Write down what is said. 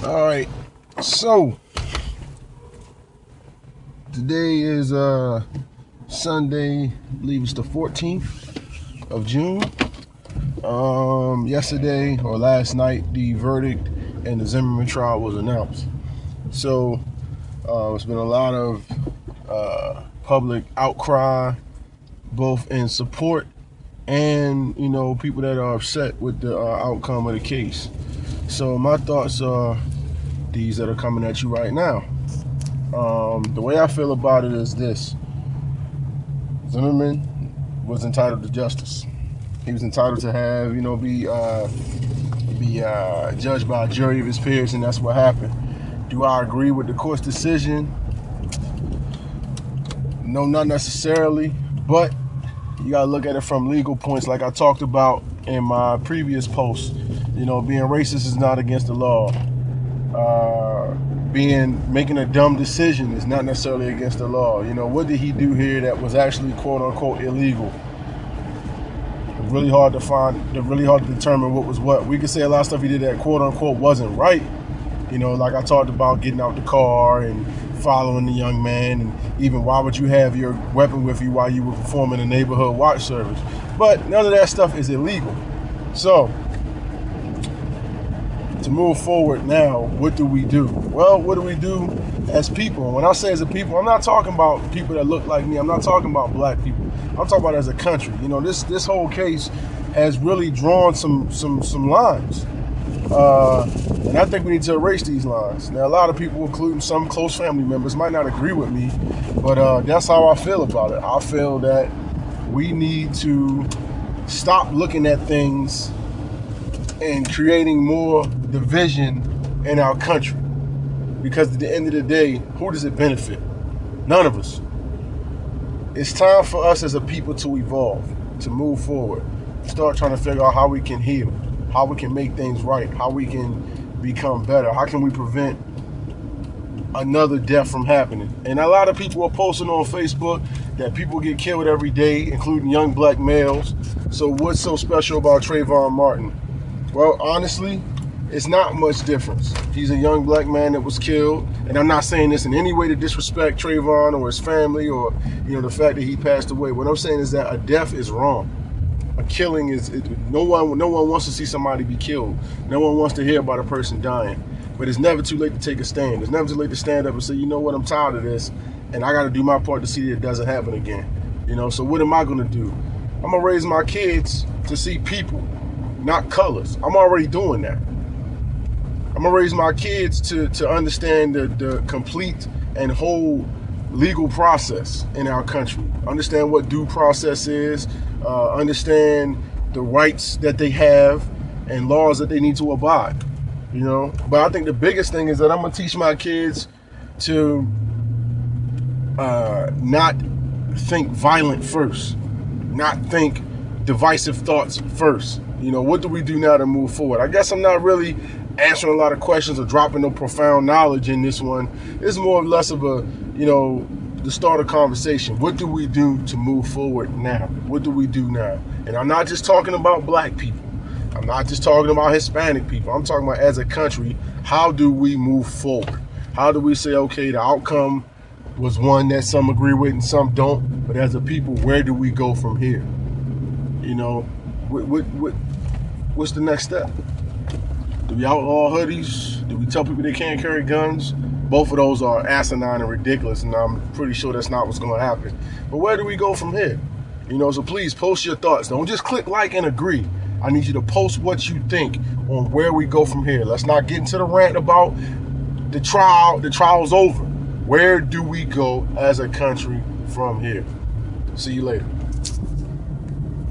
All right, so today is Sunday, I believe it's the 14th of June. Yesterday or last night, the verdict in the Zimmerman trial was announced. So it's been a lot of public outcry, both in support and people that are upset with the outcome of the case. So my thoughts are these that are coming at you right now. The way I feel about it is this: Zimmerman was entitled to justice. He was entitled to have, be judged by a jury of his peers, and that's what happened. Do I agree with the court's decision? No, not necessarily, but you gotta look at it from legal points, like I talked about in my previous post. Being racist is not against the law. Making a dumb decision is not necessarily against the law. What did he do here that was actually quote unquote illegal? Really hard to determine what was what. We could say a lot of stuff he did that quote unquote wasn't right. Like I talked about getting out the car and following the young man, and even why would you have your weapon with you while you were performing a neighborhood watch service? But none of that stuff is illegal. So to move forward now, what do we do? Well, what do we do as people? When I say as a people, I'm not talking about people that look like me. I'm not talking about black people. I'm talking about as a country. This whole case has really drawn some lines. And I think we need to erase these lines. Now, a lot of people, including some close family members, might not agree with me, but that's how I feel about it. I feel that we need to stop looking at things and creating more division in our country. Because at the end of the day, who does it benefit? None of us. It's time for us as a people to evolve, to move forward, start trying to figure out how we can heal, how we can make things right, how we can become better, how can we prevent another death from happening. And a lot of people are posting on Facebook that people get killed every day, including young black males. So what's so special about Trayvon Martin? Well, honestly, it's not much difference. He's a young black man that was killed, and I'm not saying this in any way to disrespect Trayvon or his family or the fact that he passed away. What I'm saying is that a death is wrong. A killing is no one wants to see somebody be killed. No one wants to hear about a person dying. But it's never too late to take a stand. It's never too late to stand up and say, you know what, I'm tired of this, and I got to do my part to see that it doesn't happen again. So what am I going to do? I'm going to raise my kids to see people, not colors. I'm already doing that. I'm going to raise my kids to understand the complete and whole legal process in our country. Understand what due process is, understand the rights that they have and laws that they need to abide. But I think the biggest thing is that I'm going to teach my kids to not think violent first, not think divisive thoughts first. What do we do now to move forward? I guess I'm not really answering a lot of questions or dropping no profound knowledge in this one. It's more or less of a, to start a conversation. What do we do to move forward now? What do we do now? And I'm not just talking about black people. I'm not just talking about Hispanic people. I'm talking about as a country, how do we move forward? How do we say, okay, the outcome was one that some agree with and some don't, but as a people, where do we go from here? What's the next step? Do we outlaw hoodies? Do we tell people they can't carry guns? Both of those are asinine and ridiculous, and I'm pretty sure that's not what's going to happen. But where do we go from here? So please post your thoughts. Don't just click like and agree. I need you to post what you think on where we go from here. Let's not get into the rant about the trial. The trial's over. Where do we go as a country from here? See you later.